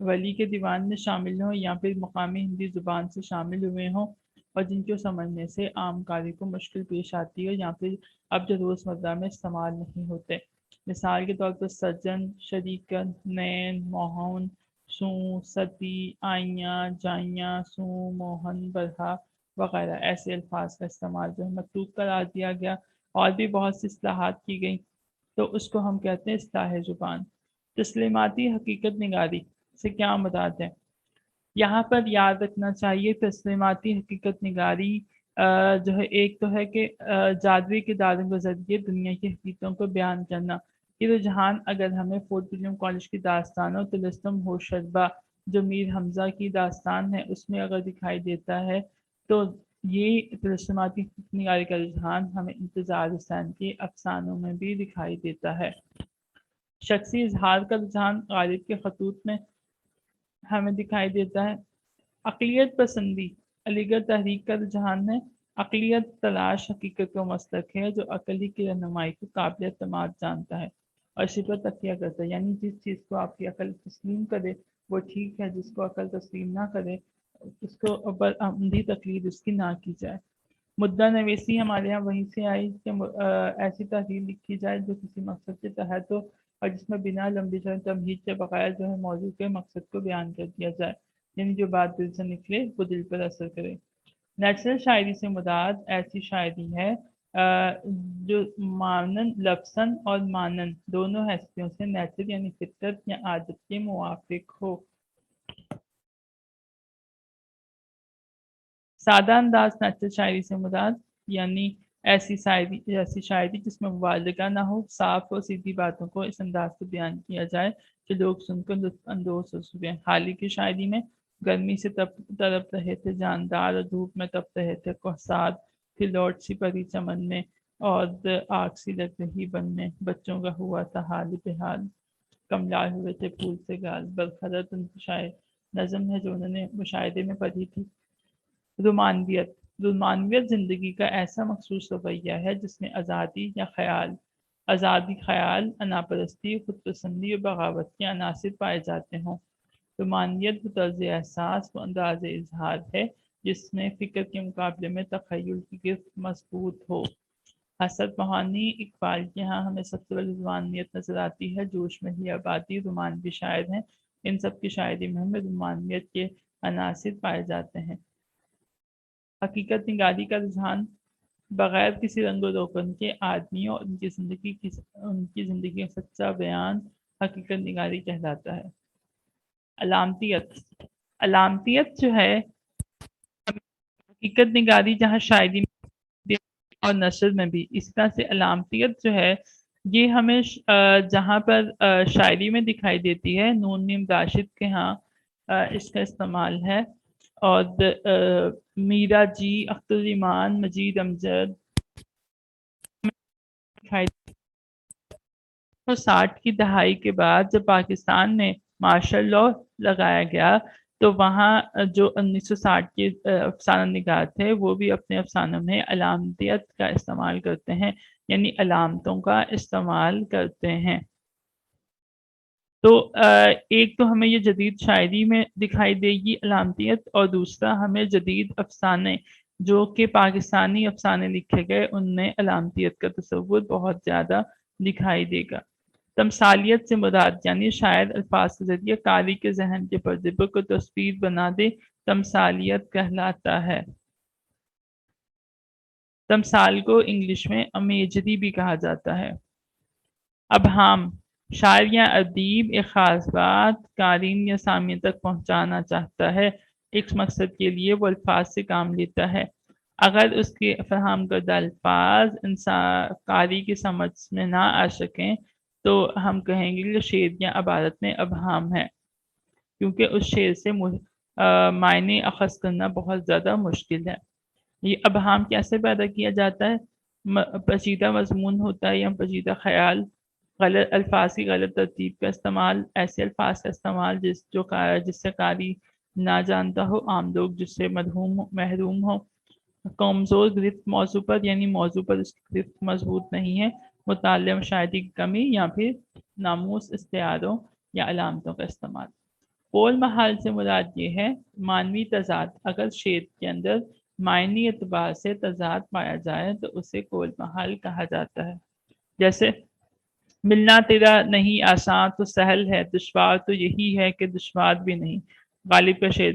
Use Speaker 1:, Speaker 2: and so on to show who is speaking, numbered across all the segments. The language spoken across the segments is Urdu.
Speaker 1: ولی کے دیوان میں شامل ہوں یا پھر مقامی ہندی زبان سے شامل ہوئے ہوں اور جن کو سمجھنے سے عام قاری کو مشکل پیش آتی ہے یا پھر اب جو روزمرہ میں استعمال نہیں ہوتے. مثال کے طور پر سجن، شریکت، نین، موہن، سوں، ستی، آئیاں، جائیاں، سوں، موہن، برہا وغیرہ ایسے الفاظ کا استعمال جو ہے متروک قرار دیا گیا. اور بھی بہت سی اصلاحات کی گئی تو اس کو ہم کہتے ہیں اصلاح زبان. تسلیماتی حقیقت نگاری سے کیا مراد ہے؟ یہاں پر یاد رکھنا چاہیے تسلیماتی حقیقت نگاری جو ہے ایک تو ہے کہ جادوئی کے داروں کے ذریعے دنیا کی حقیقتوں کو بیان کرنا. یہ رجحان اگر ہمیں فورٹ ولیم کالج کی داستان اور طلسم ہو شربہ جو میر حمزہ کی داستان ہے اس میں اگر دکھائی دیتا ہے تو یہ تسلیماتی حقیقت نگاری کا رجحان ہمیں انتظار حسین کے افسانوں میں بھی دکھائی دیتا ہے. شخصی اظہار کا رجحان غالب کے خطوط میں ہمیں دکھائی دیتا ہے. اقلیت پسندی علی گڑھ تحریک کا رجحان ہے. اقلیت تلاش حقیقت کا مسلک ہے جو عقل ہی کی رہنمائی کو قابل اعتماد جانتا ہے اور اسی پر تکیہ کرتا ہے. یعنی جس چیز کو آپ کی عقل تسلیم کرے وہ ٹھیک ہے، جس کو عقل تسلیم نہ کرے اس کو عمدی تقلید اس کی نہ کی جائے. مدعا نویسی ہمارے یہاں وہیں سے آئی کہ ایسی تحریر لکھی جائے جو کسی مقصد کے تحت ہو اور جس میں بنا لمبی تمہید کے بغیر جو ہے موضوع کے مقصد کو بیان کر دیا جائے. یعنی جو بات دل سے نکلے وہ دل پر اثر کرے. نیچرل شاعری سے مراد ایسی شاعری ہے جو مانن لفظاً اور مانن دونوں حیثیتوں سے نیچر یعنی فطرت یا عادت کے موافق ہو. سادہ انداز نیچرل شاعری سے مراد یعنی ایسی شاعری جس میں مبالغہ نہ ہو، صاف اور سیدھی باتوں کو اس انداز سے بیان کیا جائے کہ لوگ سن کر لطف اندوز ہو سکیں. حال ہی کی شاعری میں گرمی سے تڑپ رہے تھے جاندار اور دھوپ میں تپ رہے تھے کوہسار، پھر لوٹ سی پری چمن میں اور آگ سی لگ رہی بن میں، بچوں کا ہوا تھا حال بحال، کملائے ہوئے تھے پھول سے گال. برخرد ان کی شاعر نظم ہے جو انہوں نے مشاہدے میں پڑھی تھی. رومانویت رومانویت زندگی کا ایسا مخصوص رویہ ہے جس میں آزادی خیال، انا پرستی، خود پسندی اور بغاوت کے عناصر پائے جاتے ہوں. رومانویت وہ طرز احساس، وہ انداز اظہار ہے جس میں فکر کے مقابلے میں تخیل کی گرفت مضبوط ہو. حسرت موہانی اقبال کے ہاں ہمیں سب سے بڑی رومانویت نظر آتی ہے. جوش میں ہی آبادی رومانوی شاعر ہیں. ان سب کی شاعری میں ہمیں رومانویت کے عناصر پائے جاتے ہیں. حقیقت نگاری کا رجحان بغیر کسی رنگ و روغن کے آدمیوں اور ان کی زندگی کا سچا بیان حقیقت نگاری کہلاتا ہے. علامتیت جو ہے حقیقت نگاری جہاں شاعری میں اور نثر میں بھی اس طرح سے علامتیت جو ہے یہ ہمیں جہاں پر شاعری میں دکھائی دیتی ہے نون نیم راشد کے ہاں اس کا استعمال ہے اور میرا جی، اختر ایمان، مجید امجد 1960 کی دہائی کے بعد جب پاکستان میں مارشل لاء لگایا گیا تو وہاں جو 1960 کے افسانہ نگار تھے وہ بھی اپنے افسانوں میں علامتیت کا استعمال کرتے ہیں، یعنی علامتوں کا استعمال کرتے ہیں. تو ایک تو ہمیں یہ جدید شاعری میں دکھائی دے گی علامتیت اور دوسرا ہمیں جدید افسانے جو کہ پاکستانی افسانے لکھے گئے ان میں علامتیت کا تصور بہت زیادہ دکھائی دے گا. تمثالیت سے مراد یعنی شاعر الفاظ کے ذریعے قاری کے ذہن کے پردے پر کو تصویر بنا دے تمثالیت کہلاتا ہے. تمثال کو انگلش میں امیجری بھی کہا جاتا ہے. ابہام شاعر یا ادیب ایک خاص بات قارئین یا سامعین تک پہنچانا چاہتا ہے. ایک مقصد کے لیے وہ الفاظ سے کام لیتا ہے. اگر اس کے فراہم کردہ الفاظ قاری کی سمجھ میں نہ آ سکیں تو ہم کہیں گے کہ شعر یا عبارت میں ابہام ہے، کیونکہ اس شعر سے معنی اخذ کرنا بہت زیادہ مشکل ہے. یہ ابہام کیسے پیدا کیا جاتا ہے؟ پیچیدہ مضمون ہوتا ہے یا پیچیدہ خیال، غلط الفاظ کی غلط ترتیب کا استعمال، ایسے الفاظ کا استعمال جس سے قاری نہ جانتا ہو، عام لوگ جس سے محروم ہو، کمزور گرفت موضوع پر یعنی موضوع پر اس کی گرفت مضبوط نہیں ہے، مطالعہ مشاہدے کی کمی یا پھر ناموس استعاروں یا علامتوں کا استعمال. قول محال سے مراد یہ ہے معنوی تضاد، اگر شعر کے اندر معنی اعتبار سے تضاد پایا جائے تو اسے قول محال کہا جاتا ہے. جیسے ملنا تیرا نہیں آسان تو سہل ہے، دشوار تو یہی ہے کہ دشوار بھی نہیں. غالب کا شعر.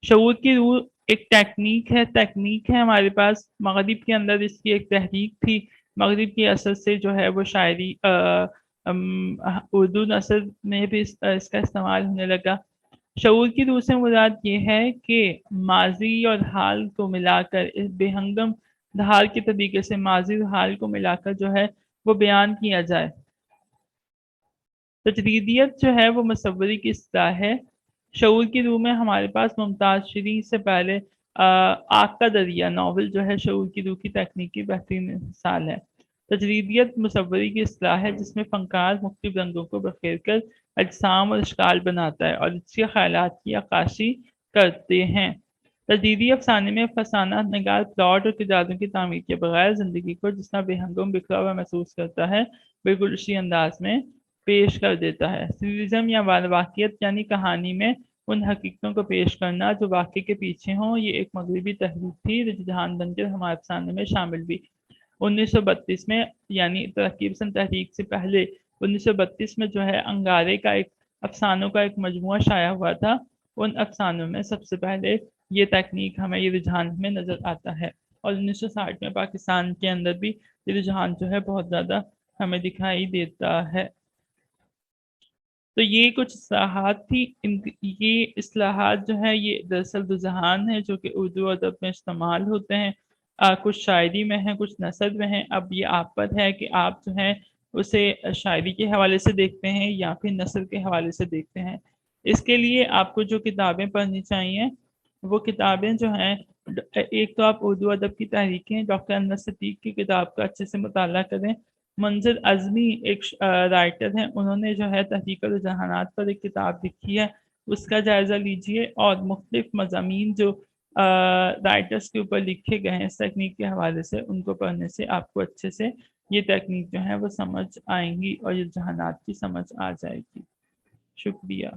Speaker 1: شعور کی روح ایک تکنیک ہے ہمارے پاس. مغرب کے اندر اس کی ایک تحریک تھی. مغرب کی اثر سے جو ہے وہ شاعری اردو نثر میں بھی اس کا استعمال ہونے لگا. شعور کی روح سے مراد یہ ہے کہ ماضی اور حال کو ملا کر اس بے ہنگم دھار کے طریقے سے ماضی اور حال کو ملا کر جو ہے وہ بیان کیا جائے. تجریدیت جو ہے وہ مصوری کی اصطلاح ہے. شعور کی روح میں ہمارے پاس ممتاز شیریں سے پہلے آگ کا دریا ناول جو ہے شعور کی روح کی تکنیک کی بہترین مثال ہے. تجریدیت مصوری کی اصطلاح ہے جس میں فنکار مختلف رنگوں کو بکھیر کر اجسام اور اشکال بناتا ہے اور اس کے خیالات کی عکاسی کرتے ہیں. تجریدی افسانے میں افسانہ نگار پلاٹ اور کرداروں کی تعمیر کے بغیر زندگی کو جس طرح بے ہنگم بکھرا ہوا محسوس کرتا ہے بالکل اسی انداز میں پیش کر دیتا ہے. سریزم یا واقعیت یعنی کہانی میں ان حقیقتوں کو پیش کرنا جو واقعے کے پیچھے ہوں، یہ ایک مغربی تحریک تھی جو جہان بن کر ہمارے افسانے میں شامل بھی. 1932 میں یعنی ترقی پسند تحریک سے پہلے 1932 میں جو ہے انگارے کا ایک افسانوں کا ایک مجموعہ شائع ہوا تھا. ان افسانوں میں سب سے پہلے یہ تکنیک ہمیں یہ رجحان میں نظر آتا ہے اور 1960 میں پاکستان کے اندر بھی یہ رجحان جو ہے بہت زیادہ ہمیں دکھائی دیتا ہے. تو یہ کچھ اصلاحات تھی. یہ اصلاحات جو ہے یہ دراصل رجحان ہے جو کہ اردو ادب میں استعمال ہوتے ہیں. کچھ شاعری میں ہیں، کچھ نثر میں ہیں. اب یہ آپ پر ہے کہ آپ جو ہے اسے شاعری کے حوالے سے دیکھتے ہیں یا پھر نثر کے حوالے سے دیکھتے ہیں. اس کے لیے آپ کو جو کتابیں پڑھنی چاہیے وہ کتابیں جو ہیں، ایک تو آپ اردو ادب کی تحریکیں ڈاکٹر انور صدیق کی کتاب کا اچھے سے مطالعہ کریں. منظر اعظمی ایک رائٹر ہیں، انہوں نے جو ہے تحریک الرجحانات پر ایک کتاب لکھی ہے، اس کا جائزہ لیجئے. اور مختلف مضامین جو رائٹرز کے اوپر لکھے گئے ہیں اس تکنیک کے حوالے سے، ان کو پڑھنے سے آپ کو اچھے سے یہ تکنیک جو ہے وہ سمجھ آئیں گی اور یہ رجحانات کی سمجھ آ جائے گی. شکریہ.